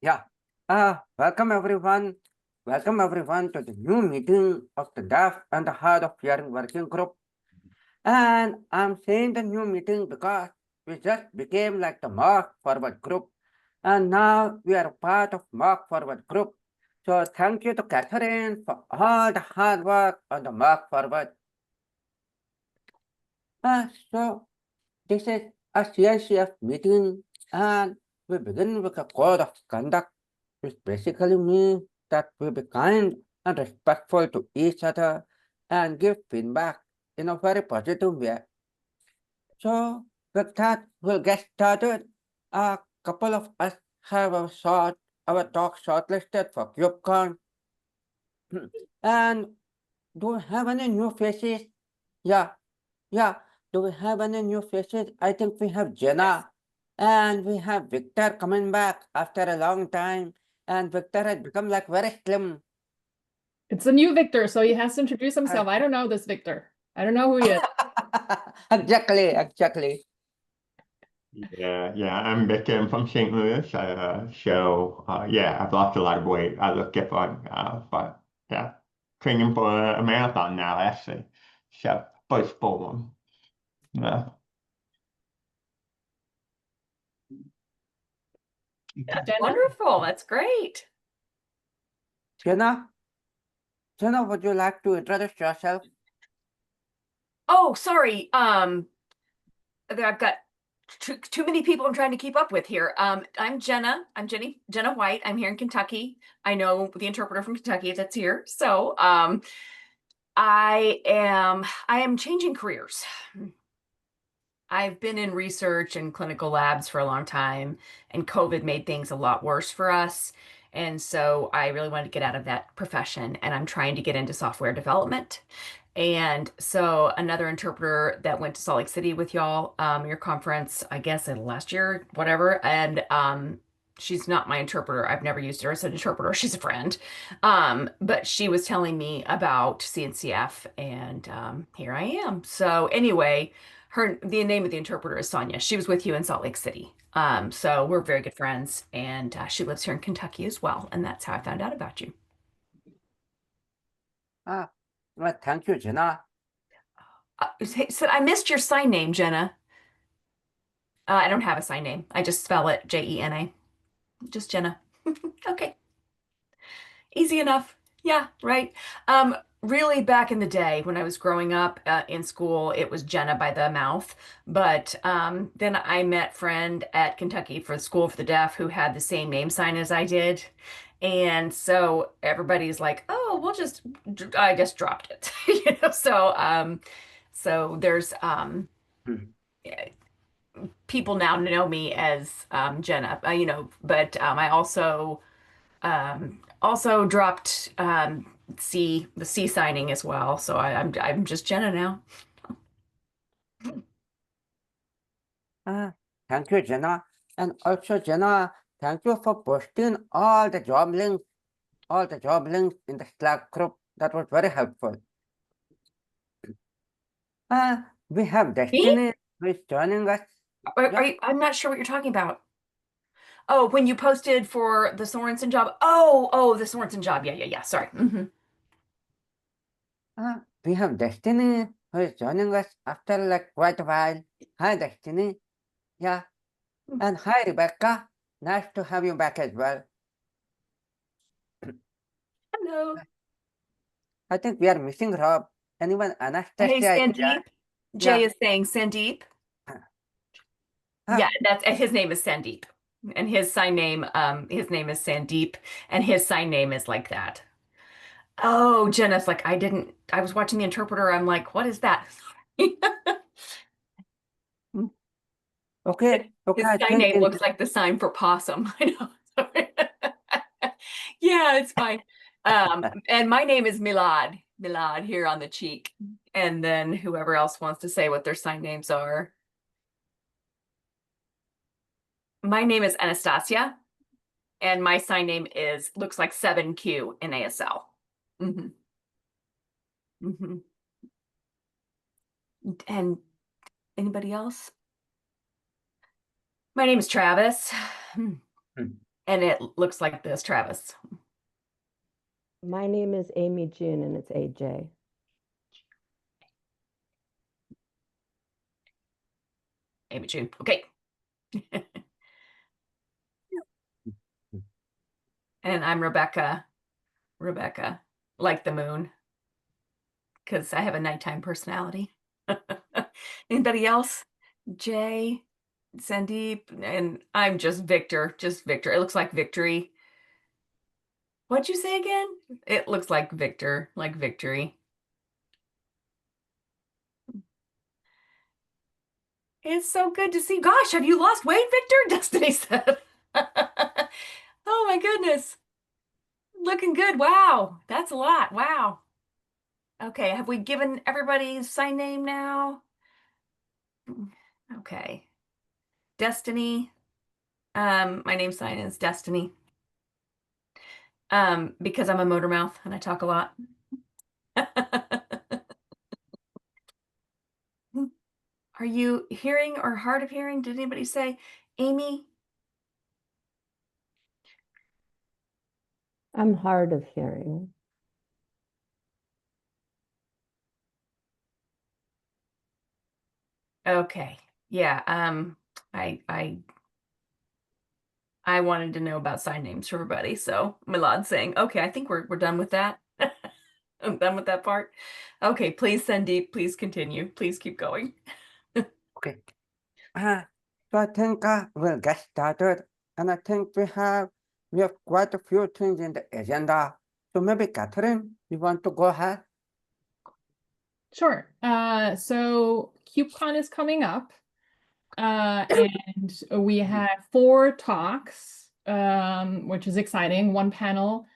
Yeah. Welcome everyone. Welcome everyone to the new meeting of the Deaf and the Hard of Hearing Working Group. And I'm saying the new meeting because we just became like the Mark Forward Group. And now we are part of Mark Forward Group. So thank you to Catherine for all the hard work on the Mark Forward. So this is a CNCF meeting and we begin with a code of conduct, which basically means that we be kind and respectful to each other and give feedback in a very positive way. So with that, we'll get started. A couple of us have our talk shortlisted for CubeCon. And do we have any new faces? Yeah, yeah. Do we have any new faces? I think we have Jenna and we have Victor coming back after a long time. And Victor has become like very slim. It's a new Victor, so he has to introduce himself. I don't know this Victor. I don't know who he is. Exactly. Yeah, I'm Victor. I'm from St. Louis. Yeah, I've lost a lot of weight. I look different, but yeah, training for a marathon now, actually. So, first full one. Yeah. Jenna? Wonderful. That's great. Jenna, would you like to introduce yourself? Oh, sorry. I've got too many people I'm trying to keep up with here. I'm Jenna. I'm Jenna White. I'm here in Kentucky. I know the interpreter from Kentucky that's here. So I am changing careers. I've been in research and clinical labs for a long time, and COVID made things a lot worse for us. And so I really wanted to get out of that profession, and I'm trying to get into software development. And so another interpreter that went to Salt Lake City with y'all, your conference, I guess in last year, whatever. And she's not my interpreter. I've never used her as an interpreter. She's a friend. But she was telling me about CNCF, and here I am. So anyway, the name of the interpreter is Sonia. She was with you in Salt Lake City. So we're very good friends, and she lives here in Kentucky as well. And that's how I found out about you. Well, thank you, Jenna. So I missed your sign name, Jenna. I don't have a sign name. I just spell it Jena. Just Jenna. Okay. Easy enough. Yeah, right. Really back in the day when I was growing up in school, it was Jenna by the mouth. But then I met a friend at Kentucky for School for the Deaf who had the same name sign as I did. And so everybody's like, oh, I just dropped it. So there's people now know me as Jenna, but I also dropped the C signing as well. So I'm just Jenna now. Thank you, Jenna. And also, Jenna, thank you for posting all the job links in the Slack group. That was very helpful. We have Destiny who is joining us. I'm not sure what you're talking about. Oh, when you posted for the Sorensen job. Oh, the Sorensen job. Yeah. Sorry. We have Destiny who is joining us after like quite a while. Hi, Destiny. Yeah. And hi, Rebecca. Nice to have you back as well. Hello. I think we are missing Rob. Anyone? Anastasia? Hey, Sandeep. Jay is saying Sandeep. Yeah, his name is Sandeep. And his name is Sandeep, and his sign name is like that. Oh, Jenna's like, I was watching the interpreter. I'm like, what is that? Okay. His sign name looks like the sign for possum. I know. Yeah, it's fine. And my name is Milad here on the cheek. And then whoever else wants to say what their sign names are. My name is Anastasia, and my sign name looks like 7Q in ASL. And anybody else? My name is Travis. And it looks like this, Travis. My name is Amy June and it's AJ. Amy June. Okay. And I'm Rebecca. Rebecca, like the moon, because I have a nighttime personality. Anybody else? Jay, Sandeep, and I'm just Victor. Just Victor. It looks like victory. What'd you say again? It looks like Victor, like victory. It's so good to see. Gosh, have you lost weight, Victor? Destiny said. Oh my goodness. Looking good. Wow. That's a lot. Wow. Okay, have we given everybody's sign name now? Okay. Destiny. My name sign is Destiny. Because I'm a motor mouth and I talk a lot. Are you hearing or hard of hearing? Did anybody say Amy? I'm hard of hearing. Okay. Yeah. I wanted to know about sign names for everybody. So Milad's saying, okay, I think we're done with that. I'm done with that part. Okay, please, Sandeep, please continue. Please keep going. Okay. So I think we'll get started, and I think we have quite a few things in the agenda. So maybe Catherine, you want to go ahead? Sure. So KubeCon is coming up, and we have 4 talks, which is exciting. 1 panel,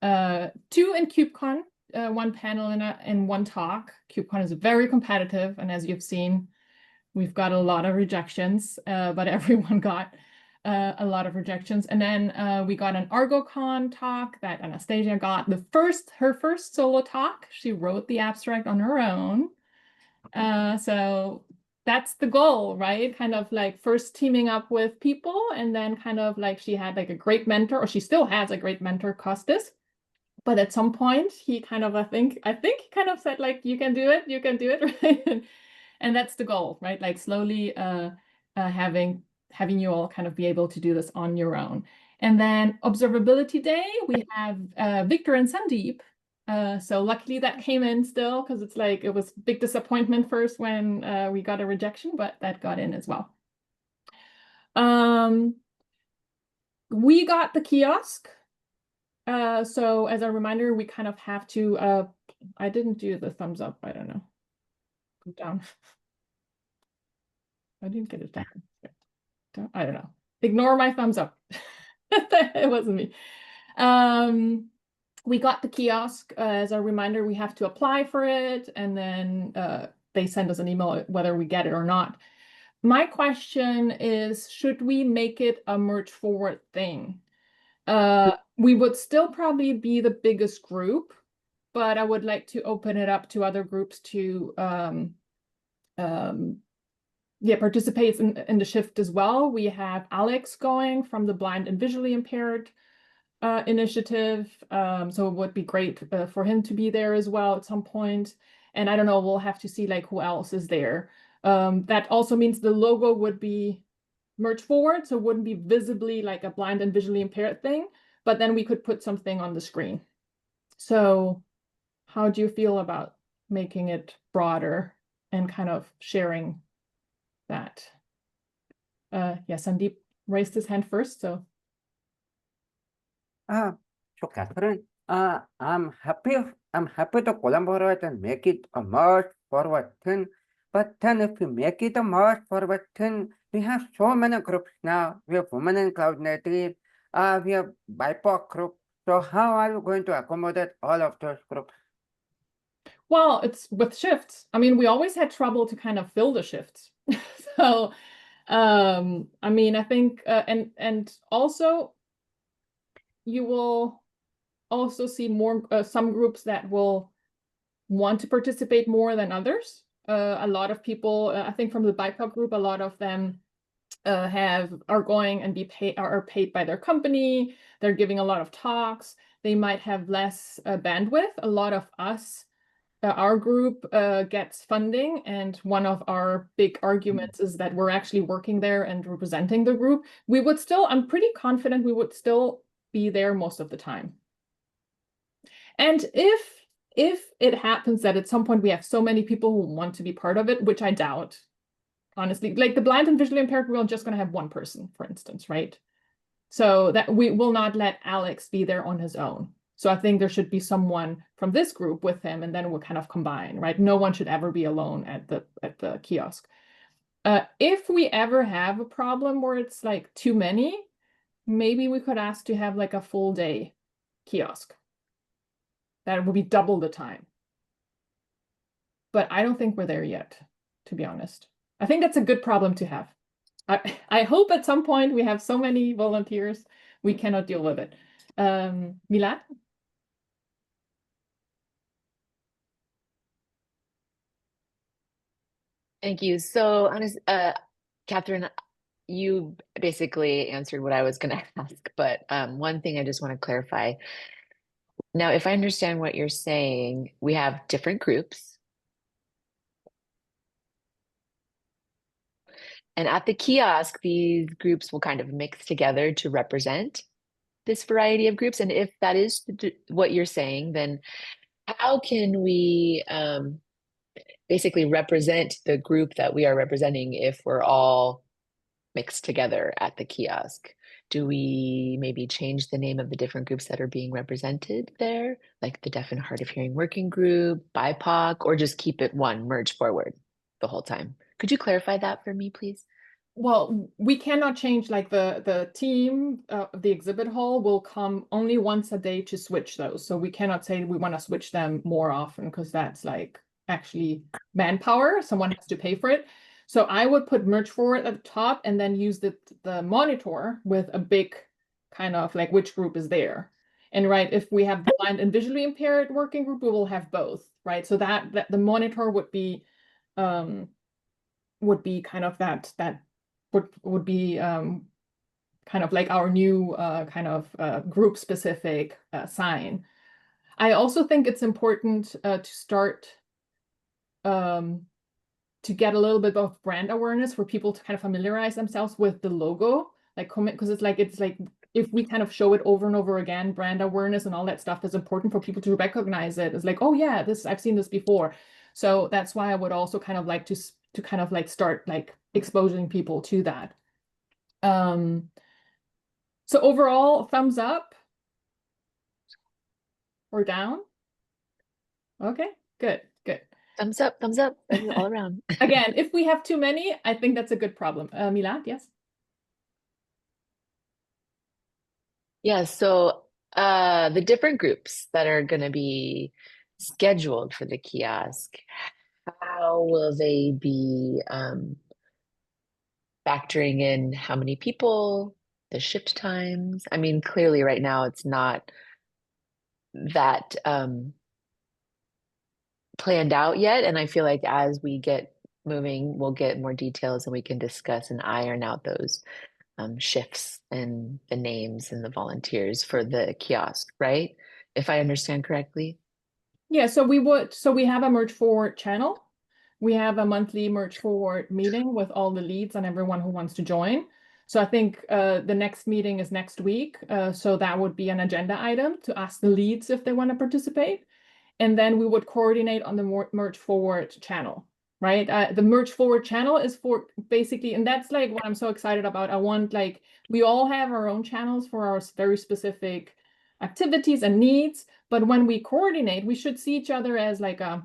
2 in KubeCon, 1 panel and 1 talk. KubeCon is very competitive, and as you've seen, we've got a lot of rejections, but everyone got a lot of rejections. And then we got an ArgoCon talk that Anastasia got. Her first solo talk. She wrote the abstract on her own. So that's the goal, right? Kind of like first teaming up with people, and then kind of like she had like a great mentor, or she still has a great mentor, Costas. But at some point, he kind of, I think he kind of said like, you can do it, right? And that's the goal, right? Like slowly having you all kind of be able to do this on your own. And then observability day, we have Victor and Sandeep. So luckily that came in still, because it's like it was big disappointment first when we got a rejection, but that got in as well. We got the kiosk. So as a reminder, we kind of have to, I didn't do the thumbs up, I don't know. Down. I didn't get it down. I don't know. Ignore my thumbs up. It wasn't me. We got the kiosk. As a reminder, we have to apply for it, and then they send us an email whether we get it or not. My question is, should we make it a merge forward thing? We would still probably be the biggest group, but I would like to open it up to other groups to participate in the shift as well. We have Alex going from the Blind and Visually Impaired initiative. So it would be great for him to be there as well at some point. And I don't know, we'll have to see like who else is there. That also means the logo would be merged forward, so it wouldn't be visibly like a blind and visually impaired thing, but then we could put something on the screen. So how do you feel about making it broader and kind of sharing that? Yeah, Sandeep raised his hand first, so. So Catherine, I'm happy to collaborate and make it a merge forward thing. But then if we make it a merge forward thing, we have so many groups now. We have Women in Cloud Native, we have BIPOC group. So how are you going to accommodate all of those groups? Well, it's with shifts. I mean, we always had trouble to kind of fill the shifts. So, I mean, I think, and also you will also see more, some groups that will want to participate more than others. A lot of people, I think from the BIPOC group, a lot of them are going and are paid by their company. They're giving a lot of talks. They might have less bandwidth. A lot of us, our group gets funding, and one of our big arguments is that we're actually working there and representing the group. We would still, I'm pretty confident we would still be there most of the time. And if it happens that at some point we have so many people who want to be part of it, which I doubt, honestly, like the blind and visually impaired, we're just going to have one person, for instance, right? So that we will not let Alex be there on his own. So I think there should be someone from this group with him, and then we'll kind of combine, right? No one should ever be alone at the kiosk. If we ever have a problem where it's like too many, maybe we could ask to have like a full day kiosk. That would be double the time. But I don't think we're there yet, to be honest. I think that's a good problem to have. I hope at some point we have so many volunteers, we cannot deal with it. Milad? Thank you. So, Catherine, you basically answered what I was going to ask, but one thing I just want to clarify. Now, if I understand what you're saying, we have different groups. And at the kiosk, these groups will kind of mix together to represent this variety of groups. And if that is what you're saying, then how can we basically represent the group that we are representing if we're all mixed together at the kiosk? Do we maybe change the name of the different groups that are being represented there, like the Deaf and Hard of Hearing Working Group, BIPOC, or just keep it one, merge forward the whole time? Could you clarify that for me, please? Well, we cannot change, like the team of the exhibit hall will come only once a day to switch those. So we cannot say we want to switch them more often, because that's like actually manpower. Someone has to pay for it. So I would put merge forward at the top and then use the monitor with a big kind of like which group is there. And right, if we have the blind and visually impaired working group, we will have both, right? So that the monitor would be kind of that would be kind of like our new kind of group specific sign. I also think it's important to start to get a little bit of brand awareness for people to kind of familiarize themselves with the logo, like because it's like if we kind of show it over and over again, brand awareness and all that stuff is important for people to recognize it. It's like, oh yeah, I've seen this before. So that's why I would also kind of like to kind of like start like exposing people to that. So overall, thumbs up or down? Okay, good. Thumbs up all around. Again, if we have too many, I think that's a good problem. Milad, yes? Yeah, so the different groups that are going to be scheduled for the kiosk, how will they be factoring in how many people, the shift times? I mean, clearly right now it's not that planned out yet. And I feel like as we get moving, we'll get more details and we can discuss and iron out those shifts and the names and the volunteers for the kiosk, right? If I understand correctly. Yeah, so we have a Merge Forward channel. We have a monthly Merge Forward meeting with all the leads and everyone who wants to join. So I think the next meeting is next week. So that would be an agenda item to ask the leads if they want to participate. And then we would coordinate on the Merge Forward channel, right? The Merge Forward channel is for basically, and that's like what I'm so excited about. I want, like, we all have our own channels for our very specific activities and needs. But when we coordinate, we should see each other as like a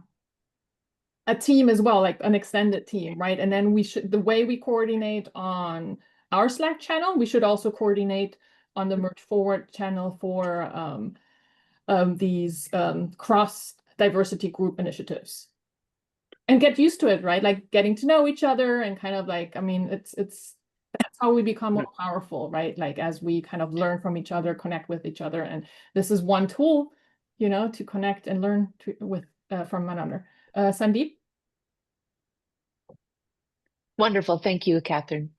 team as well, like an extended team, right? And then the way we coordinate on our Slack channel, we should also coordinate on the Merge Forward channel for these cross diversity group initiatives, and get used to it, right? Like getting to know each other and kind of like, I mean, that's how we become more powerful, right? Like as we kind of learn from each other, connect with each other, and this is one tool, to connect and learn from another. Sandeep? Wonderful. Thank you, Catherine.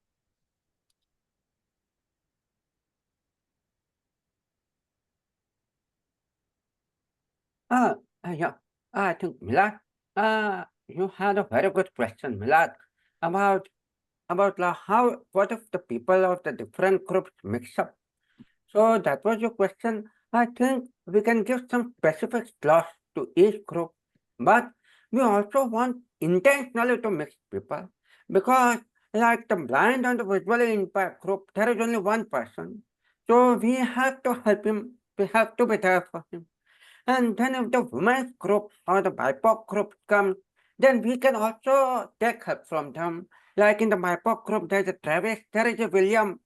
Yeah, I think Milad, you had a very good question, Milad, about how what if the people of the different groups mix up. So that was your question. I think we can give some specific slots to each group, but we also want intentionally to mix people because, like the blind and the visually impaired group, there is only one person. So we have to help him. We have to be there for him. And then if the women's group or the BIPOC group comes, then we can also take help from them. Like in the BIPOC group, there's a Travis, there is a William.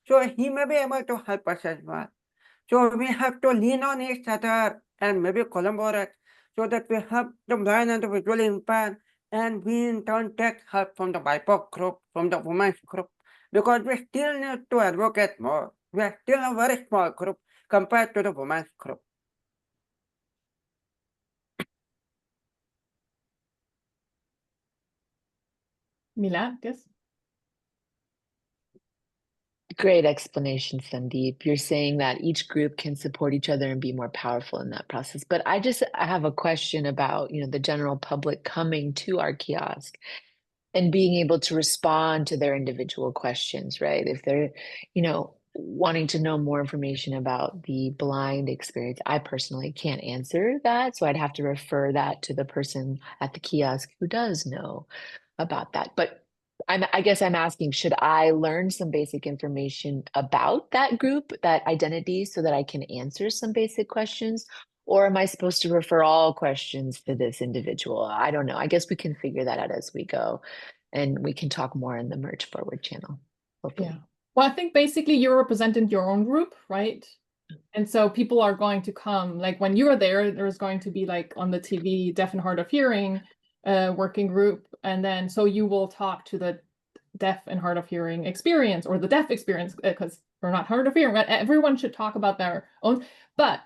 So he may be able to help us as well. So we have to lean on each other and maybe collaborate so that we help the blind and the visually impaired, and we in turn take help from the BIPOC group, from the women's group, because we still need to advocate more. We are still a very small group compared to the women's group. Milad, yes. Great explanation, Sandeep. You're saying that each group can support each other and be more powerful in that process. But I have a question about, the general public coming to our kiosk and being able to respond to their individual questions, right? If they're, wanting to know more information about the blind experience, I personally can't answer that. So I'd have to refer that to the person at the kiosk who does know about that. But I guess I'm asking, should I learn some basic information about that group, that identity, so that I can answer some basic questions? Or am I supposed to refer all questions to this individual? I don't know. I guess we can figure that out as we go, and we can talk more in the Merge Forward channel, hopefully. Yeah. Well, I think basically you're representing your own group, right? And so people are going to come, like when you are there, there's going to be like on the TV, deaf and hard of hearing working group. And then so you will talk to the deaf and hard of hearing experience or the deaf experience because we're not hard of hearing, but everyone should talk about their own. But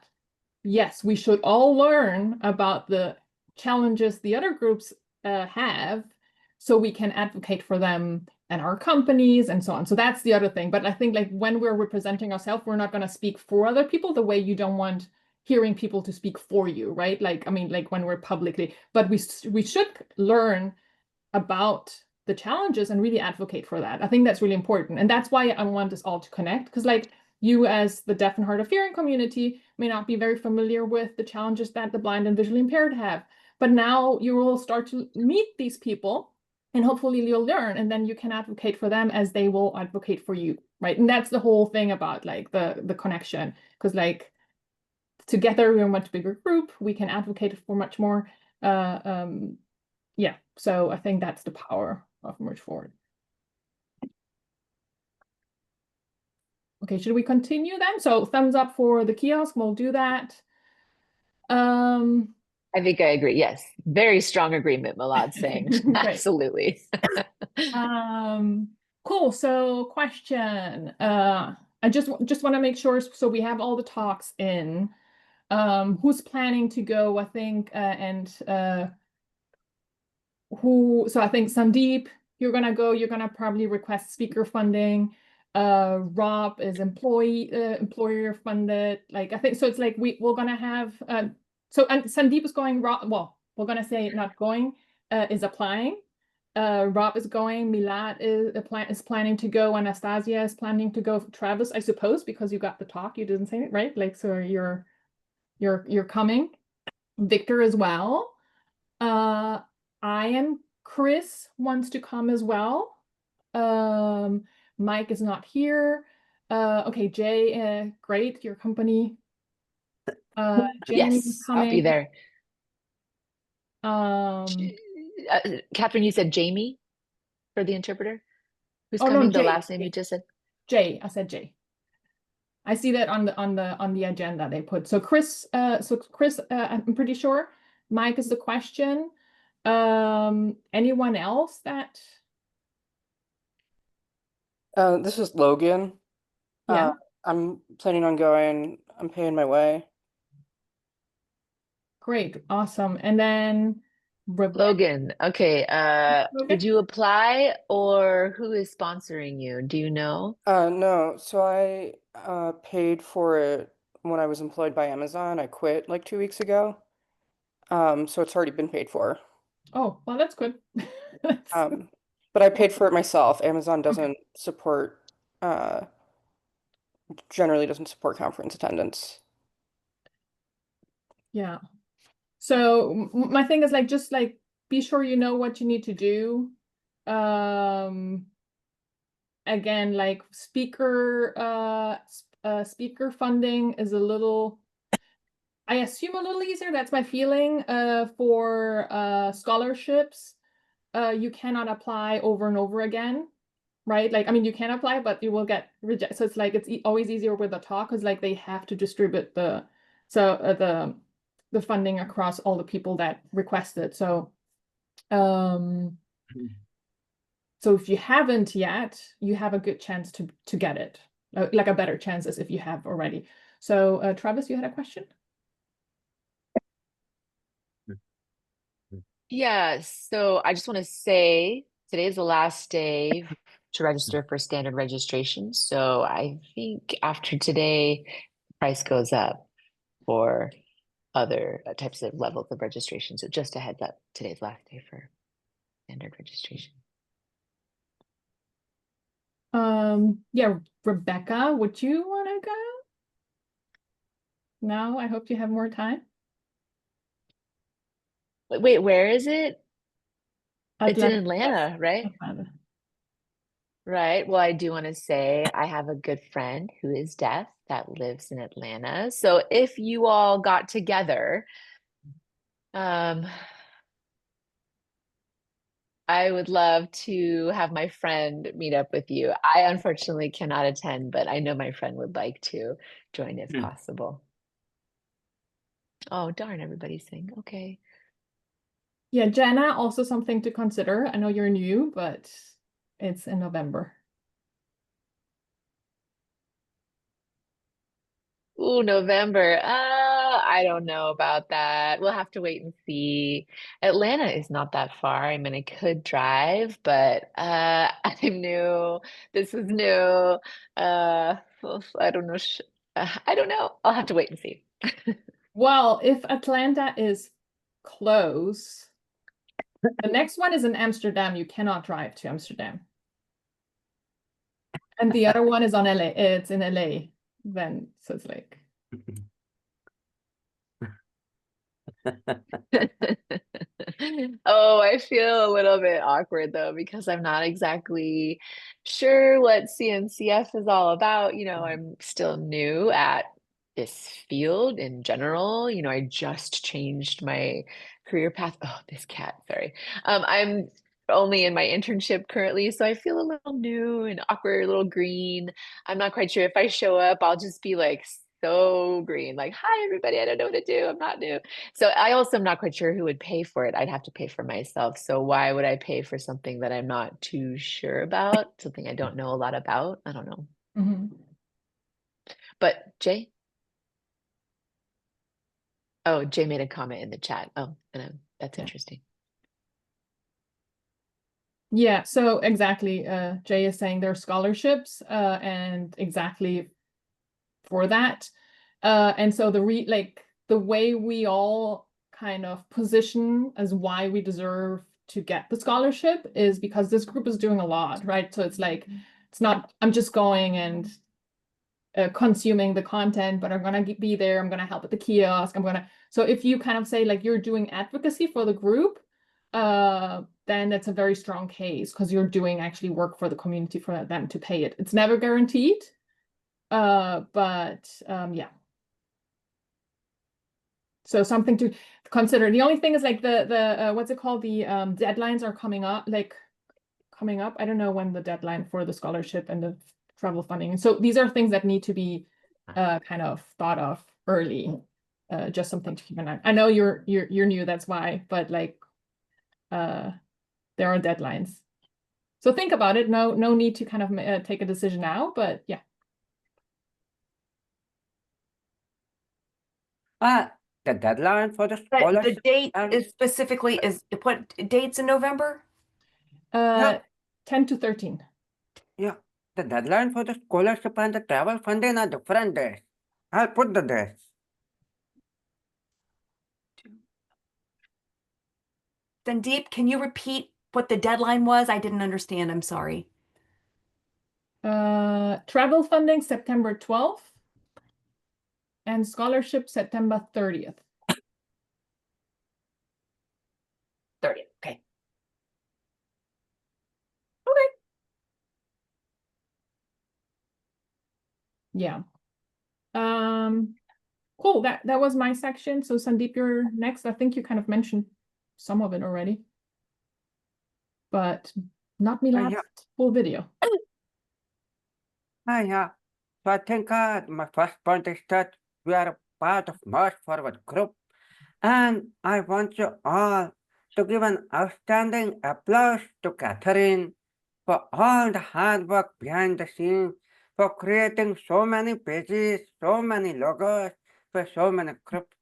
yes, we should all learn about the challenges the other groups have so we can advocate for them and our companies and so on. So that's the other thing. But I think like when we're representing ourselves, we're not going to speak for other people the way you don't want hearing people to speak for you, right? Like, I mean, like when we're publicly, but we should learn about the challenges and really advocate for that. I think that's really important. And that's why I want us all to connect, because like you as the deaf and hard of hearing community may not be very familiar with the challenges that the blind and visually impaired have. But now you will start to meet these people and hopefully you'll learn, and then you can advocate for them as they will advocate for you, right? And that's the whole thing about like the connection, because like together we're a much bigger group, we can advocate for much more. Yeah, so I think that's the power of Merge Forward. Okay, should we continue then? So thumbs up for the kiosk, we'll do that. I think I agree. Yes. Very strong agreement, Milad saying. Absolutely. Cool. So question. I just want to make sure, so we have all the talks in. Who's planning to go, I think, so I think Sandeep, you're gonna go, you're gonna probably request speaker funding. Rob is employer funded. Like I think so it's like we're gonna have so and Sandeep is going, well, we're gonna say not going, is applying. Rob is going, Milad is planning to go, Anastasia is planning to go, Travis, I suppose, because you got the talk, you didn't say it, right? Like so you're coming. Victor as well. Chris wants to come as well. Mike is not here. Okay, Jay, great, your company. Jamie is Yes, I'll be coming. there. Catherine, you said Jamie for the interpreter? Who's Oh, no, coming? The Jay. last name you just said? Jay, I said Jay. I see that on the agenda they put. So Chris, I'm pretty sure. Mike is the question. Anyone else that? This is Logan. Yeah. I'm planning on going. I'm paying my way. Great, awesome. And then Logan, okay. Okay. Did you apply or who is sponsoring you? Do you know? No, so I paid for it when I was employed by Amazon. I quit like 2 weeks ago. So it's already been paid for. Oh, well, that's good. But I paid for it myself. Amazon doesn't support, generally doesn't support conference attendance. Yeah. So my thing is like, just like, be sure you know what you need to do. Again, like speaker funding is a little, I assume a little easier. That's my feeling. For scholarships, you cannot apply over and over again, right? Like, I mean, you can apply, but you will get rejected. So it's like it's always easier with the talk because like they have to distribute the funding across all the people that requested. So so if you haven't yet, you have a good chance to get it, like a better chance as if you have already. So Travis, you had a question? Yeah, so I just want to say today is the last day to register for standard registration. So I think after today, the price goes up for other types of levels of registration. So just a heads up, today's last day for standard registration. Yeah, Rebecca, would you want to go? No, I hope you have more time. Wait, where is it? It's in Atlanta. Atlanta, right? Atlanta. Right. Well, I do want to say I have a good friend who is deaf that lives in Atlanta. So if you all got together, I would love to have my friend meet up with you. I unfortunately cannot attend, but I know my friend would like to join if possible. Oh, darn, everybody's saying, okay. Yeah, Jenna, also something to consider. I know you're new, but it's in November. Ooh, November. I don't know about that. We'll have to wait and see. Atlanta is not that far. I mean, I could drive, but I'm new. This is new. I don't know. I don't know. I'll have to wait and see. Well, if Atlanta is close, the next one is in Amsterdam. You cannot drive to Amsterdam. And the other one is on LA. It's in LA. Then so it's like Oh, I feel a little bit awkward though, because I'm not exactly sure what CNCF is all about. You know, I'm still new at this field in general. You know, I just changed my career path. Oh, this cat, sorry. I'm only in my internship currently, so I feel a little new and awkward, a little green. I'm not quite sure if I show up, I'll just be like so green, like, hi, everybody, I don't know what to do. I'm not new. So I also am not quite sure who would pay for it. I'd have to pay for myself. So why would I pay for something that I'm not too sure about? Something I don't know a lot about? I don't know. mhm. But Jay? Oh, Jay made a comment in the chat. Oh, and that's Yeah. interesting. Yeah, so exactly. Jay is saying there are scholarships, and exactly for that. And so the way we all kind of position as why we deserve to get the scholarship is because this group is doing a lot, right? So it's like, it's not, I'm just going and consuming the content, but I'm going to be there. I'm going to help at the kiosk. So if you kind of say like you're doing advocacy for the group, then that's a very strong case because you're doing actually work for the community for them to pay it. It's never guaranteed. But yeah. So something to consider. The only thing is like the what's it called? The deadlines are coming up, I don't know when the deadline for the scholarship and the travel funding. And so these are things that need to be kind of thought of early. Just something to keep in mind. I know you're new, that's why, but like there are deadlines. So think about it. No need to kind of take a decision now, but yeah. The deadline for the But the scholarship. date um, is specifically what dates in November? 10 to 13. Yeah, the deadline for the scholarship and the travel funding are different days. I'll put the dates. Sandeep, can you repeat what the deadline was? I didn't understand. I'm sorry. Travel funding September 12th and scholarship September 30th. 30th. Okay. Yeah. Cool. That was my section. So Sandeep, you're next. I think you kind of mentioned some of it already, but not me Yeah. last full video. Yeah. So I think my first point is that we are part of March Forward group, and I want you all to give an outstanding applause to Catherine for all the hard work behind the scenes, for creating so many pages, so many logos, for so many groups.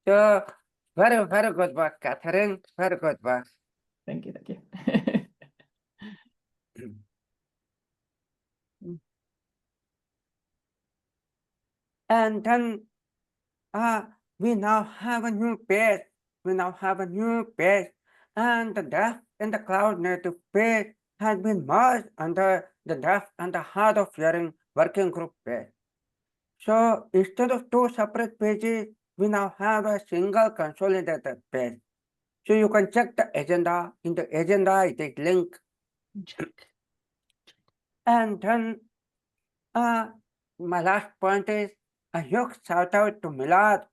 So very, very good work, Catherine. Very good work. Thank you. Thank you. And then we now have a new page. We now have a new page, and the Deaf in the Cloud Native page has been merged under the Deaf and the Hard of Hearing Working Group page. So instead of two separate pages, we now have a single consolidated page. So you can check the agenda. In the agenda, it is linked. And then my last point is a huge shout out to Milad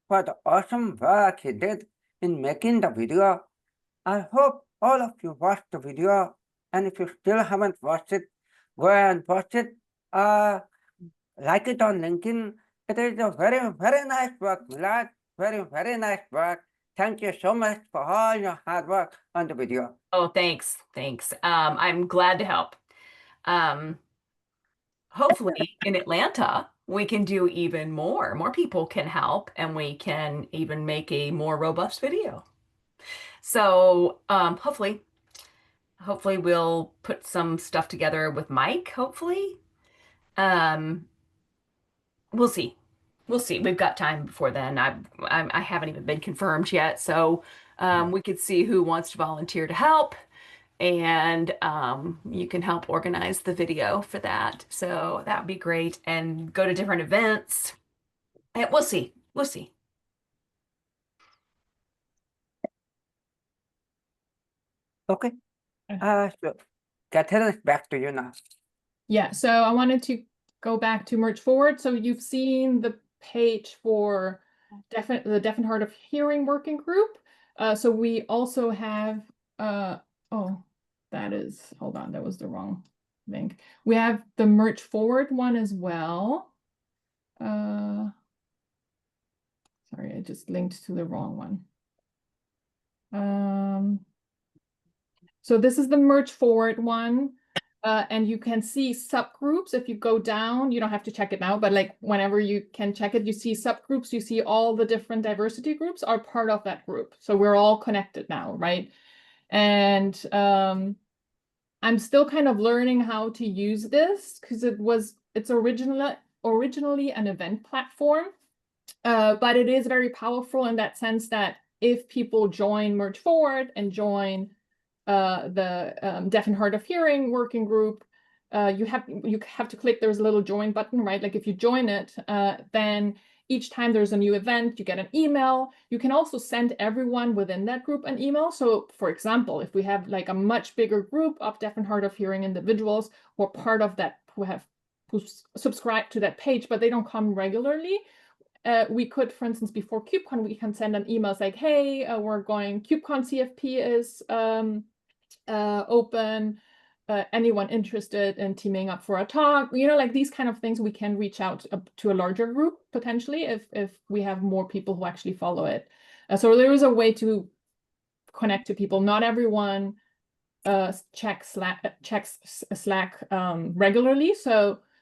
for the awesome work he did in making the video. I hope all of you watched the video, and if you still haven't watched it, go and watch it. Like it on LinkedIn. It is a very, very nice work, Milad. Very, very nice work. Thank you so much for all your hard work on the video. Oh, thanks. Thanks. I'm glad to help. Hopefully in Atlanta, we can do even more. More people can help, and we can even make a more robust video. So hopefully we'll put some stuff together with Mike, hopefully. We'll see. We'll see. We've got time before then. I haven't even been confirmed yet, so we could see who wants to volunteer to help, and you can help organize the video for that. So that would be great, and go to different events. And we'll see. We'll see. Okay. So Catherine, back to you now. Yeah, so I wanted to go back to Merge Forward. So you've seen the page for the Deaf and Hard of Hearing Working Group. So we also have, hold on, that was the wrong link. We have the Merge Forward one as well. Sorry, I just linked to the wrong one. So this is the Merge Forward one. And you can see subgroups. If you go down, you don't have to check it now, but like whenever you can check it, you see subgroups, you see all the different diversity groups are part of that group. So we're all connected now, right? And I'm still kind of learning how to use this because it's originally an event platform, but it is very powerful in that sense that if people join Merge Forward and join the Deaf and Hard of Hearing Working Group, you have to click, there's a little join button, right? Like if you join it, then each time there's a new event, you get an email. You can also send everyone within that group an email. So for example, if we have like a much bigger group of Deaf and Hard of Hearing individuals who are part of that, who subscribe to that page, but they don't come regularly, we could, for instance, before KubeCon, we can send an email like, hey, KubeCon CFP is open, anyone interested in teaming up for a talk, like these kind of things. We can reach out to a larger group potentially if we have more people who actually follow it. So there is a way to connect to people. Not everyone checks Slack regularly,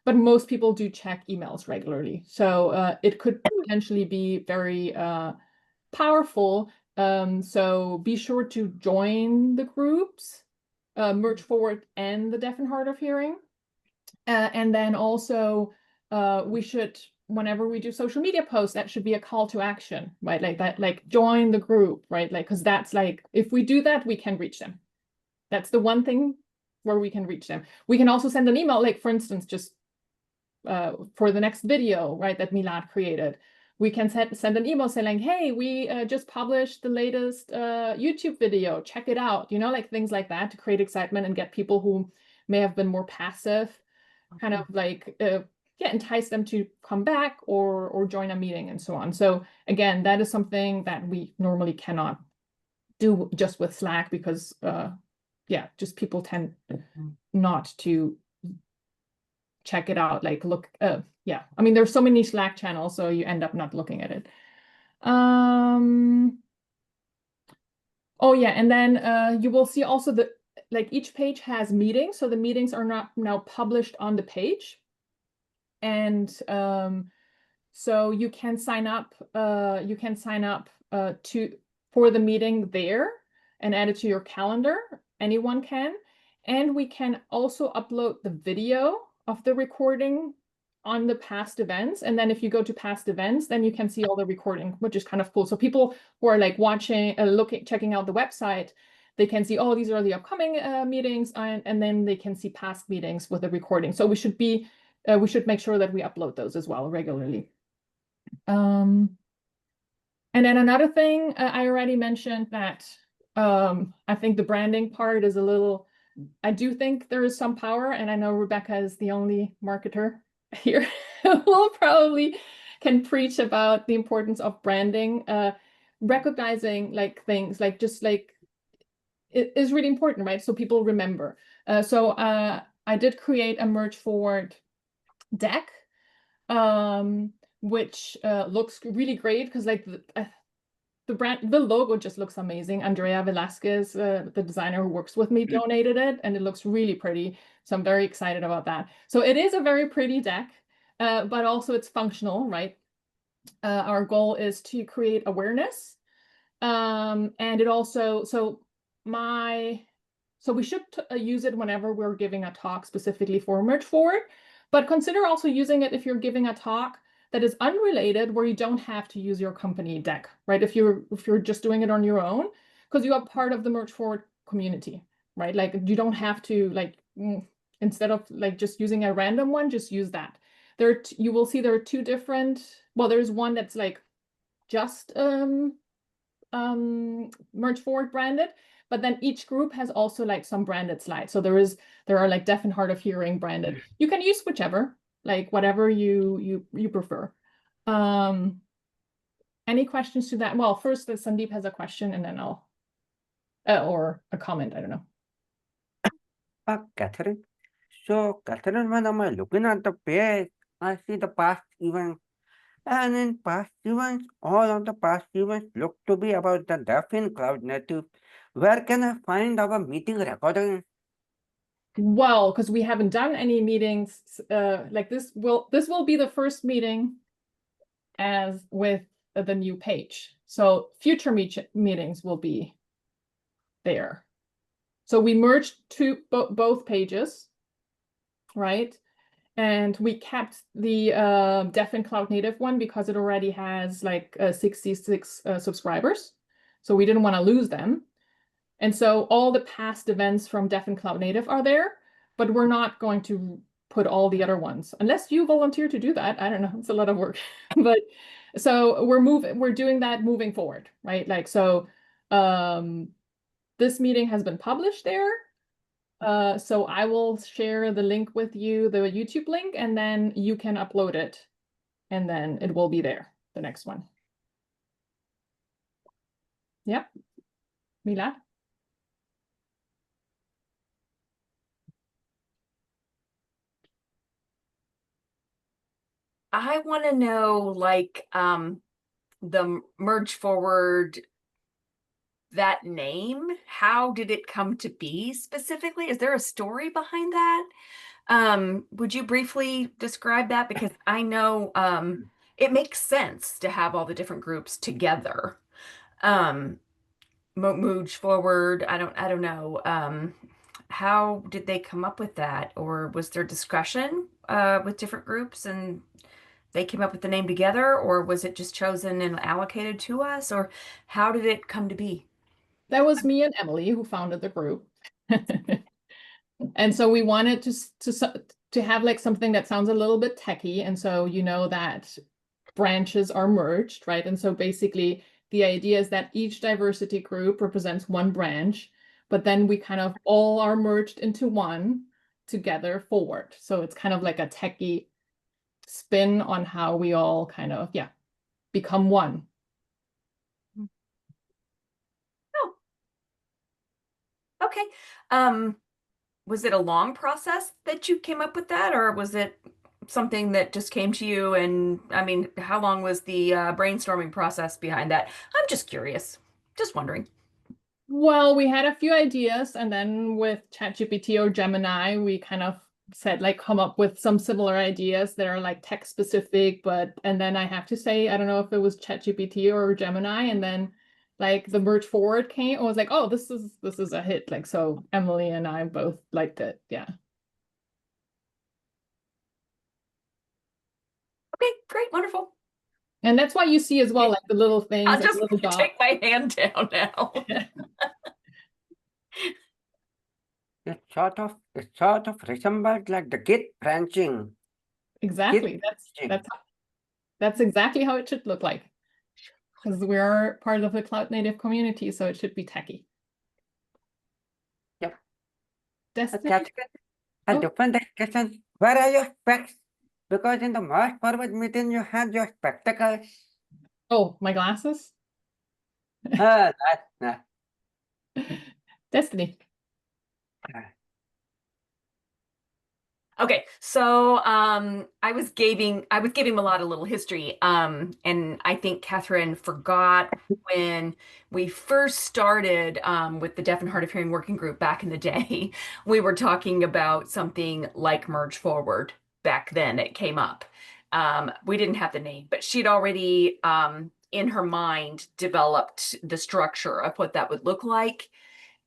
but most people do check emails regularly. So it could potentially be very powerful. So be sure to join the groups, Merge Forward and the Deaf and Hard of Hearing. And then also we should whenever we do social media posts, that should be a call to action, right? Like that, like join the group, right? Like, because that's like, if we do that, we can reach them. That's the one thing where we can reach them. We can also send an email, like for instance, just for the next video, right, that Milad created. We can send an email saying, hey, we just published the latest YouTube video, check it out, you know, like things like that to create excitement and get people who may have been more passive, kind of like, yeah, entice them to come back or join a meeting and so on. So again, that is something that we normally cannot do just with Slack because, yeah, just people tend not to check it out, like look, yeah, I mean, there's so many Slack channels, so you end up not looking at it. Oh yeah, and then you will see also that like each page has meetings, so the meetings are not now published on the page. And so you can sign up for the meeting there and add it to your calendar. Anyone can. And we can also upload the video of the recording on the past events. And then if you go to past events, then you can see all the recording, which is kind of cool. So people who are like watching, checking out the website, they can see, oh, these are the upcoming meetings, and then they can see past meetings with the recording. So we should make sure that we upload those as well regularly. And then another thing, I already mentioned that I think the branding part is a little, I do think there is some power, and I know Rebecca is the only marketer here who probably can preach about the importance of branding, recognizing like things like just like it is really important, right? So people remember. So I did create a Merge Forward deck, which looks really great because like the logo just looks amazing. Andrea Velasquez, the designer who works with me, donated it, and it looks really pretty. So I'm very excited about that. So it is a very pretty deck, but also it's functional, right? Our goal is to create awareness. And it also, so we should use it whenever we're giving a talk specifically for Merge Forward, but consider also using it if you're giving a talk that is unrelated, where you don't have to use your company deck, right? If you're just doing it on your own, because you are part of the Merge Forward community, right? Like you don't have to like, instead of like just using a random one, just use that. You will see there are two different, well, there's one that's like just Merge Forward branded, but then each group has also like some branded slides. So there are like deaf and hard of hearing branded. You can use whichever, like whatever you prefer. Any questions to that? Well, first Sandeep has a question, and then I'll or a comment, I don't know. Catherine. So, Catherine, when I'm looking at the page, I see the past events. And in past events, all of the past events look to be about the deaf in Cloud Native. Where can I find our meeting recording? Well, because we haven't done any meetings like this will be the first meeting as with the new page. So future meetings will be there. So we merged both pages, right? And we kept the Deaf and Cloud Native one because it already has like 66 subscribers. So we didn't want to lose them. And so all the past events from Deaf and Cloud Native are there, but we're not going to put all the other ones unless you volunteer to do that. I don't know, it's a lot of work. But so we're doing that moving forward, right? Like, so this meeting has been published there. So I will share the link with you, the YouTube link, and then you can upload it, and then it will be there, the next one. Yep. Milad? I want to know, like, the Merge Forward, that name, how did it come to be specifically? Is there a story behind that? Would you briefly describe that? Because I know it makes sense to have all the different groups together. Merge Forward, I don't know. How did they come up with that? Or was there discussion with different groups and they came up with the name together, or was it just chosen and allocated to us, or how did it come to be? That was me and Emily who founded the group. And so we wanted to have like something that sounds a little bit techy. And so you know that branches are merged, right? And so basically the idea is that each diversity group represents one branch, but then we kind of all are merged into one together forward. So it's kind of like a techy spin on how we all kind of, yeah, become one. Okay. Was it a long process that you came up with that, or was it something that just came to you? And I mean, how long was the brainstorming process behind that? I'm just curious, just wondering. Well, we had a few ideas, and then with ChatGPT or Gemini, we kind of said like come up with some similar ideas that are like text specific, and then I have to say, I don't know if it was ChatGPT or Gemini, and then like the merge forward came, I was like, oh, this is a hit. Like, so Emily and I both liked it. Yeah. Okay, great, wonderful. And that's why you see as well, like the little things, I'll like just little dots. take my hand down now. It sort of resembles like the Git branching. Exactly. branching. That's exactly how it should look like. Because we're part of the cloud native community, so it should be techy. Yep. Destiny? That's good. A Oh. different discussion. Where are your specs? Because in the Merge Forward meeting, you had your spectacles. Oh, my glasses? That. Destiny. Okay, so I was giving a lot of little history, and I think Catherine forgot when we first started with the Deaf and Hard of Hearing Working Group back in the day. We were talking about something like Merge Forward back then. It came up. We didn't have the name, but she'd already in her mind developed the structure of what that would look like,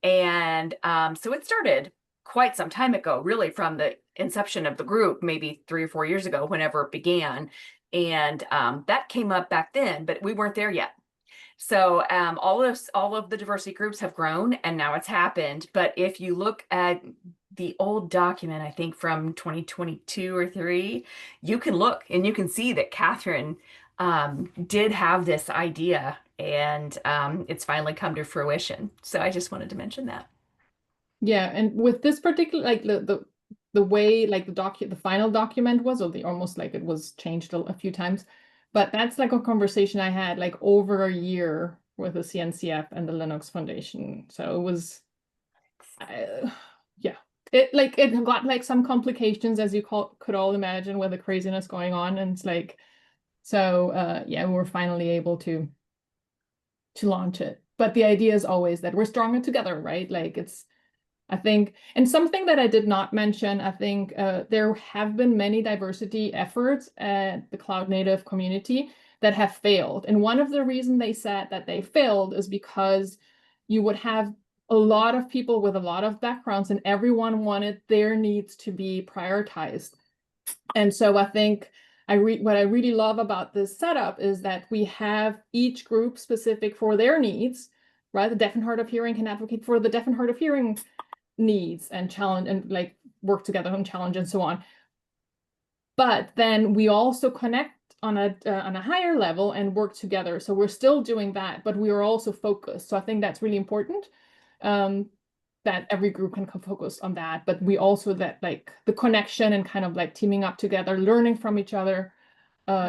and so it started quite some time ago, really from the inception of the group, maybe 3 or 4 years ago, whenever it began. And that came up back then, but we weren't there yet. So all of the diversity groups have grown, and now it's happened. But if you look at the old document, I think from 2022 or 3, you can look and you can see that Catherine did have this idea, and it's finally come to fruition. So I just wanted to mention that. Yeah, and with this particular, like the way like the final document was, or the almost like it was changed a few times, but that's like a conversation I had like over a year with the CNCF and the Linux Foundation. So it was, yeah, it got like some complications, as you could all imagine, with the craziness going on, and it's like, so yeah, we were finally able to launch it. But the idea is always that we're stronger together, right? Like it's, I think, and something that I did not mention, I think there have been many diversity efforts at the cloud native community that have failed. And one of the reasons they said that they failed is because you would have a lot of people with a lot of backgrounds, and everyone wanted their needs to be prioritized. And so I think what I really love about this setup is that we have each group specific for their needs, right? The deaf and hard of hearing can advocate for the deaf and hard of hearing needs and challenge and like work together on challenge and so on. But then we also connect on a higher level and work together. So we're still doing that, but we are also focused. So I think that's really important. That every group can focus on that, but we also that like the connection and kind of like teaming up together, learning from each other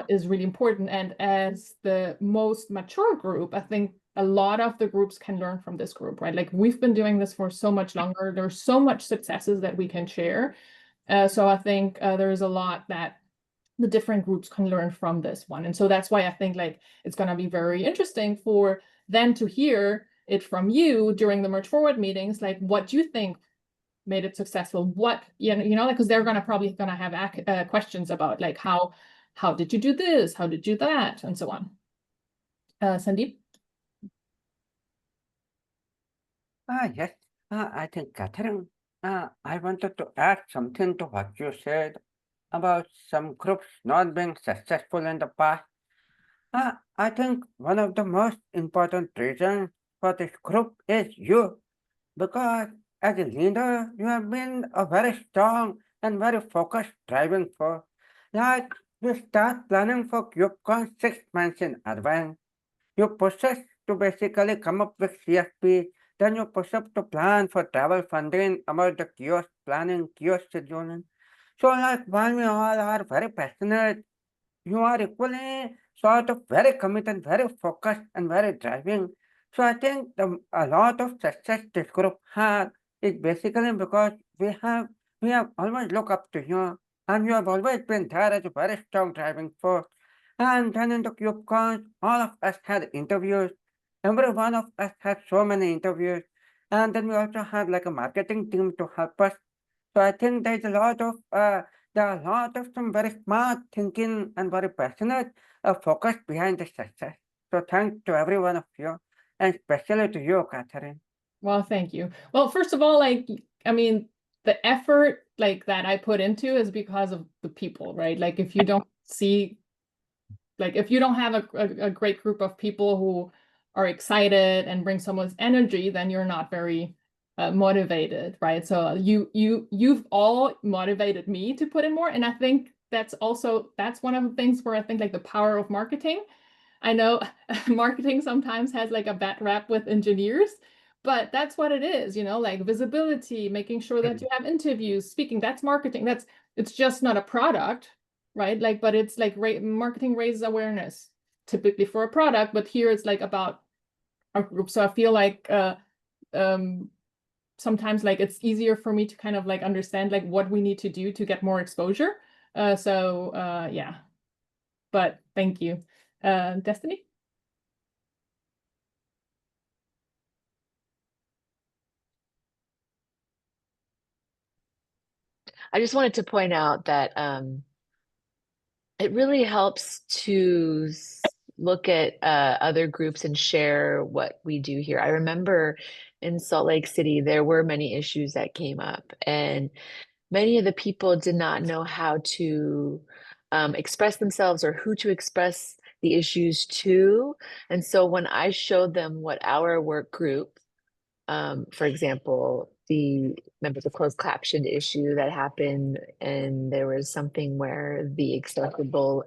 is really important. And as the most mature group, I think a lot of the groups can learn from this group, right? Like we've been doing this for so much longer. There's so much successes that we can share. So I think there's a lot that the different groups can learn from this one. And so that's why I think like it's going to be very interesting for them to hear it from you during the Merge Forward meetings, like what you think made it successful, what, because they're probably gonna have questions about like how did you do this, how did you do that, and so on. Sandeep? Yes, I think, Catherine, I wanted to add something to what you said. about some groups not being successful in the past. I think one of the most important reasons for this group is you, because as a leader, you have been a very strong and very focused driving force. Like you start planning for KubeCon 6 months in advance. You push us to basically come up with CFP, then you push up to plan for travel funding about the kiosk planning, kiosk scheduling. So like while we all are very passionate, you are equally sort of very committed, very focused, and very driving. So I think a lot of success this group had is basically because we have always looked up to you, and you have always been there as a very strong driving force. And then in the KubeCon, all of us had interviews. Every one of us had so many interviews. And then we also had like a marketing team to help us. So I think there are a lot of some very smart thinking and very passionate focus behind the success. So thanks to every one of you, and especially to you, Catherine. Well, thank you. Well, first of all, like, I mean, the effort like that I put into is because of the people, right? Like if you don't see, like if you don't have a great group of people who are excited and bring someone's energy, then you're not very motivated, right? So you've all motivated me to put in more, and I think that's one of the things where I think like the power of marketing. I know marketing sometimes has like a bad rap with engineers, but that's what it is, you know, like visibility, making sure that you have interviews, speaking, that's marketing. It's just not a product, right? Like, but it's like marketing raises awareness typically for a product, but here it's like about our group. So I feel like sometimes like it's easier for me to kind of like understand like what we need to do to get more exposure. Yeah, but thank you. Destiny? I just wanted to point out that it really helps to look at other groups and share what we do here. I remember in Salt Lake City, there were many issues that came up, and many of the people did not know how to express themselves or who to express the issues to. And so when I showed them what our work group, for example, remember the closed captioned issue that happened, and there was something where the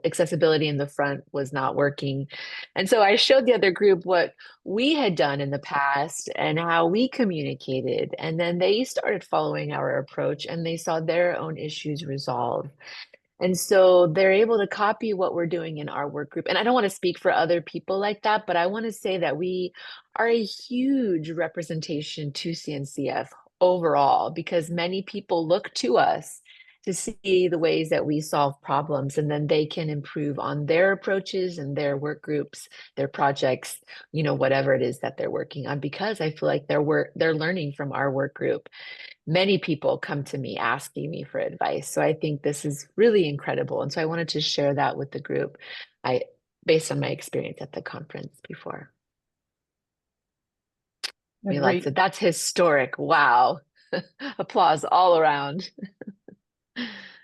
accessibility in the front was not working. And so I showed the other group what we had done in the past and how we communicated. And then they started following our approach and they saw their own issues resolved. And so they're able to copy what we're doing in our work group. And I don't want to speak for other people like that, but I want to say that we are a huge representation to CNCF overall, because many people look to us to see the ways that we solve problems, and then they can improve on their approaches and their work groups, their projects, you know, whatever it is that they're working on, because I feel like they're learning from our work group. Many people come to me asking me for advice. So I think this is really incredible. And so I wanted to share that with the group, based on my experience at the conference before. Mila said, that's historic. Wow. Applause all around.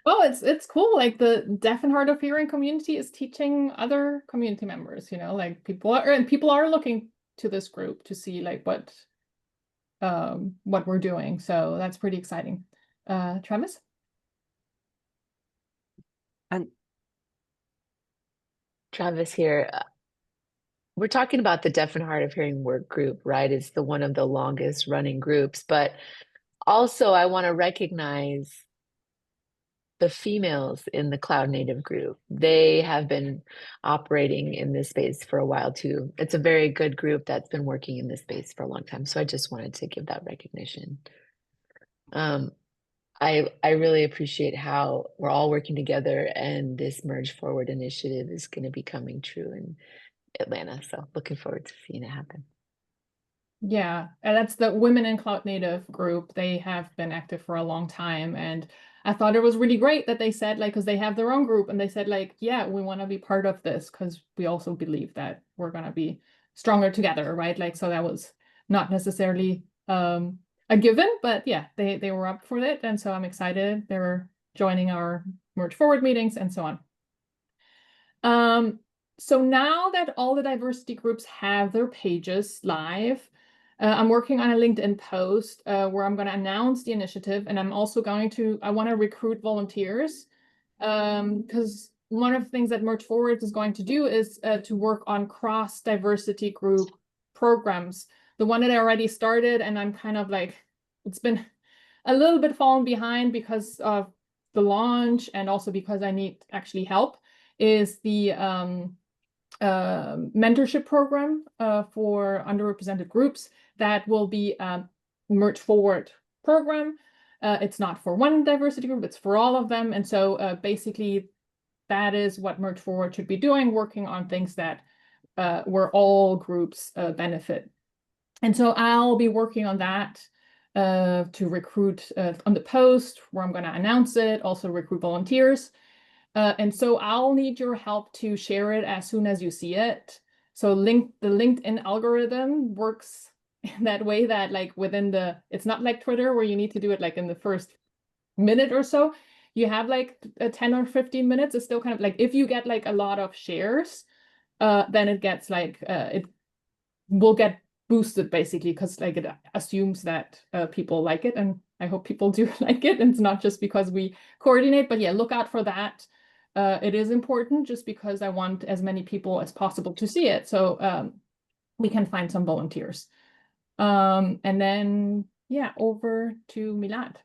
Well, it's cool. Like the deaf and hard of hearing community is teaching other community members, you know, like people are looking to this group to see like what we're doing. So that's pretty exciting. Travis? And Travis here. We're talking about the deaf and hard of hearing work group, right? It's one of the longest running groups, but also I want to recognize the females in the Cloud Native group. They have been operating in this space for a while too. It's a very good group that's been working in this space for a long time. So I just wanted to give that recognition. I really appreciate how we're all working together, and this Merge Forward initiative is going to be coming true in Atlanta. So looking forward to seeing it happen. Yeah, and that's the Women in Cloud Native group. They have been active for a long time, and I thought it was really great that they said, like, because they have their own group, and they said, like, yeah, we want to be part of this because we also believe that we're going to be stronger together, right? Like, so that was not necessarily a given, but yeah, they were up for it, and so I'm excited they're joining our Merge Forward meetings and so on. So now that all the diversity groups have their pages live, I'm working on a LinkedIn post where I'm going to announce the initiative, and I'm also I want to recruit volunteers because one of the things that Merge Forward is going to do is to work on cross-diversity group programs. The one that I already started, and I'm kind of like, it's been a little bit fallen behind because of the launch and also because I need actually help, is the mentorship program for underrepresented groups that will be a Merge Forward program. It's not for one diversity group, it's for all of them. And so basically that is what Merge Forward should be doing, working on things that where all groups benefit. And so I'll be working on that to recruit on the post where I'm going to announce it, also recruit volunteers. And so I'll need your help to share it as soon as you see it. So the LinkedIn algorithm works in that way that like it's not like Twitter where you need to do it like in the first minute or so. You have like 10 or 15 minutes. It's still kind of like if you get like a lot of shares, then it gets like it will get boosted basically because like it assumes that people like it, and I hope people do like it. And it's not just because we coordinate, but yeah, look out for that. It is important just because I want as many people as possible to see it, so we can find some volunteers. And then yeah, over to Milad.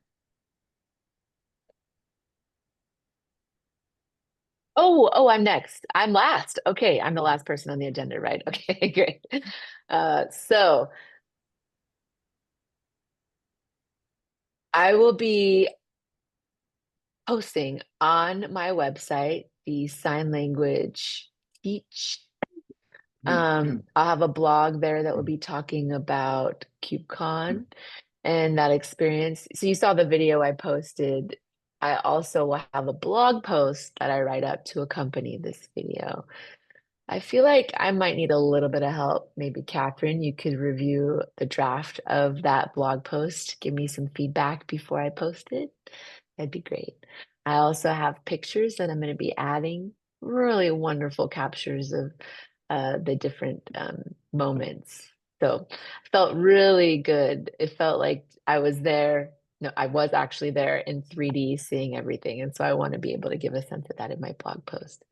Oh, I'm next. I'm last. Okay, I'm the last person on the agenda, right? Okay, great. So I will be posting on my website the sign language teach. I'll have a blog there that will be talking about KubeCon and that experience. So you saw the video I posted. I also will have a blog post that I write up to accompany this video. I feel like I might need a little bit of help. Maybe Catherine, you could review the draft of that blog post, give me some feedback before I post it. That'd be great. I also have pictures that I'm going to be adding, really wonderful captures of the different moments. So it felt really good. It felt like I was there. No, I was actually there in 3D seeing everything. And so I want to be able to give a sense of that in my blog post.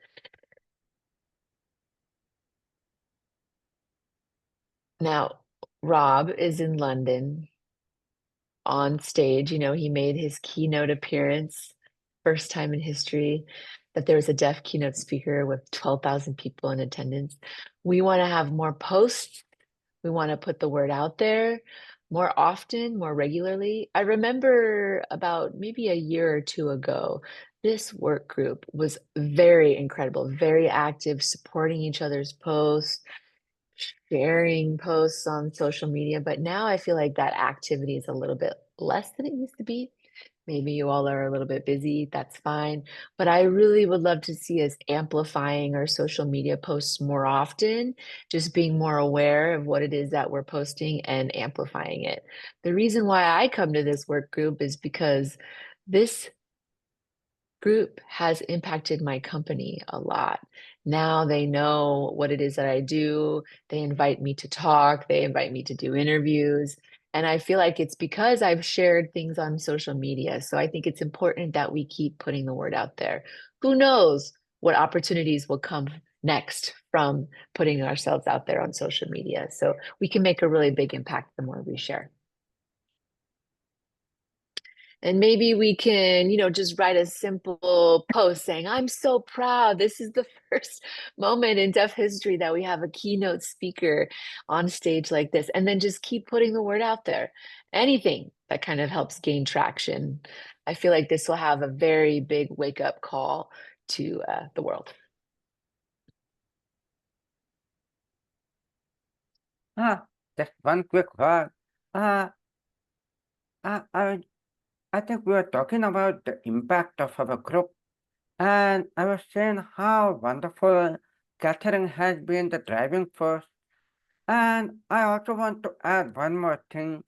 Now, Rob is in London on stage. You know, he made his keynote appearance, first time in history that there was a deaf keynote speaker with 12,000 people in attendance. We want to have more posts. We want to put the word out there more often, more regularly. I remember about maybe a year or two ago, this work group was very incredible, very active, supporting each other's posts, sharing posts on social media, but now I feel like that activity is a little bit less than it used to be. Maybe you all are a little bit busy, that's fine. But I really would love to see us amplifying our social media posts more often, just being more aware of what it is that we're posting and amplifying it. The reason why I come to this work group is because this group has impacted my company a lot. Now they know what it is that I do. They invite me to talk, they invite me to do interviews. And I feel like it's because I've shared things on social media. So I think it's important that we keep putting the word out there. Who knows what opportunities will come next from putting ourselves out there on social media. So we can make a really big impact the more we share. And maybe we can, just write a simple post saying, I'm so proud. This is the first moment in deaf history that we have a keynote speaker on stage like this. And then just keep putting the word out there. Anything that kind of helps gain traction. I feel like this will have a very big wake up call to the world. Just one quick word. I think we were talking about the impact of our group, and I was saying how wonderful Catherine has been the driving force. And I also want to add one more thing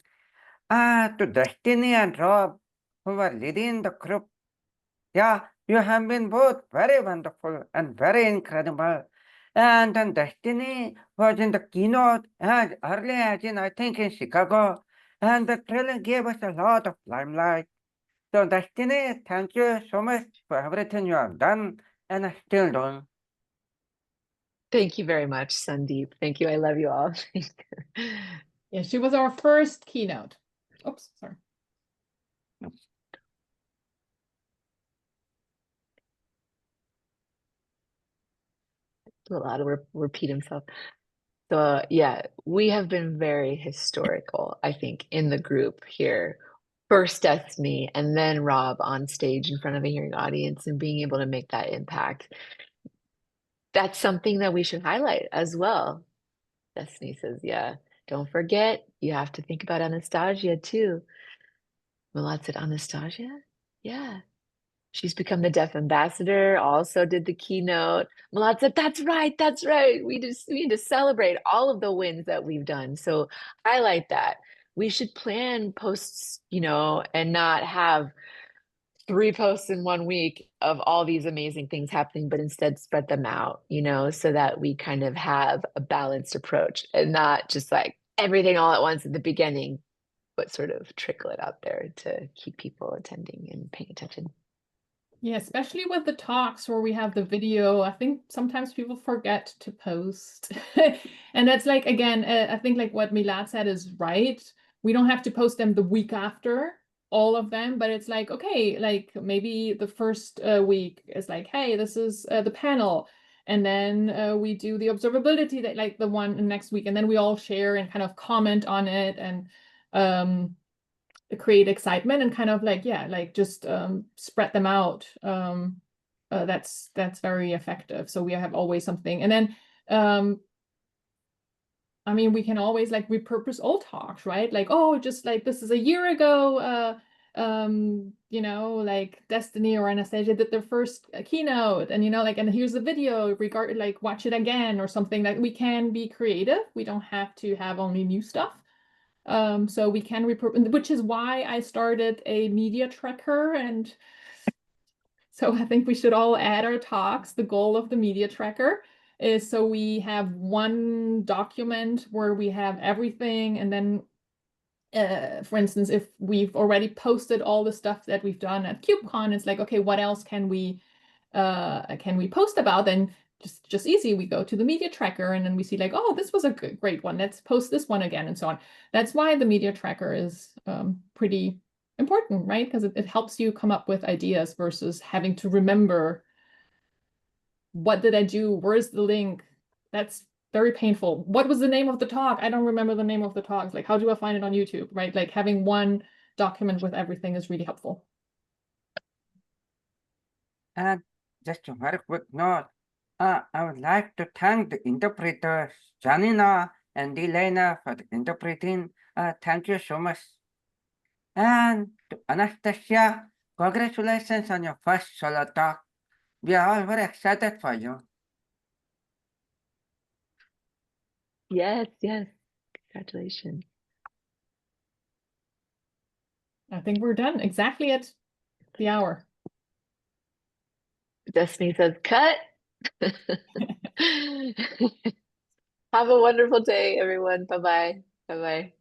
to Destiny and Rob, who were leading the group. Yeah, You have been both very wonderful and very incredible. And then Destiny was in the keynote as early as I think in Chicago, and that really gave us a lot of limelight. So Destiny, thank you so much for everything you have done and are still doing. Thank you very much, Sandeep. Thank you. I love you all. Yeah, she was our first keynote. Oops, sorry. Allowed to repeat himself. So yeah, we have been very historical, I think, in the group here. First Destiny and then Rob on stage in front of a hearing audience and being able to make that impact. That's something that we should highlight as well. Destiny says, yeah, don't forget, you have to think about Anastasia too. Milad said, Anastasia? Yeah. She's become the deaf ambassador, also did the keynote. Milad said, that's right, that's right. We need to celebrate all of the wins that we've done. So highlight that. We should plan posts, and not have 3 posts in 1 week of all these amazing things happening, but instead spread them out, so that we kind of have a balanced approach and not just like everything all at once at the beginning, but sort of trickle it out there to keep people attending and paying attention. Yeah, especially with the talks where we have the video, I think sometimes people forget to post. And that's like, again, I think like what Milad said is right. We don't have to post them the week after, all of them, but it's like, okay, like maybe the first week is like, hey, this is the panel. And then we do the observability that like the one next week, and then we all share and kind of comment on it and create excitement and kind of like, yeah, like just spread them out. That's very effective. So we have always something. And then I mean, we can always like repurpose old talks, right? Like, oh, just like this is a year ago, like Destiny or Anastasia did their first keynote, and like, and here's the video, like watch it again or something. Like we can be creative. We don't have to have only new stuff. So we can repurpose, which is why I started a media tracker. And so I think we should all add our talks. The goal of the media tracker is so we have one document where we have everything. And then, for instance, if we've already posted all the stuff that we've done at KubeCon, it's like, okay, what else can we post about? Then just easy, we go to the media tracker and then we see like, oh, this was a great one, let's post this one again, and so on. That's why the media tracker is pretty important, right? Because it helps you come up with ideas versus having to remember, what did I do, where's the link? That's very painful. What was the name of the talk? I don't remember the name of the talk. Like, how do I find it on YouTube, right? Like having one document with everything is really helpful. And just a very quick note, I would like to thank the interpreters, Janina and Elena, for the interpreting. Thank you so much. And to Anastasia, congratulations on your first solo talk. We are all very excited for you. Yes, congratulations. I think we're done exactly at the hour. Destiny says, cut. Have a wonderful day, everyone. Bye-bye. Bye-bye.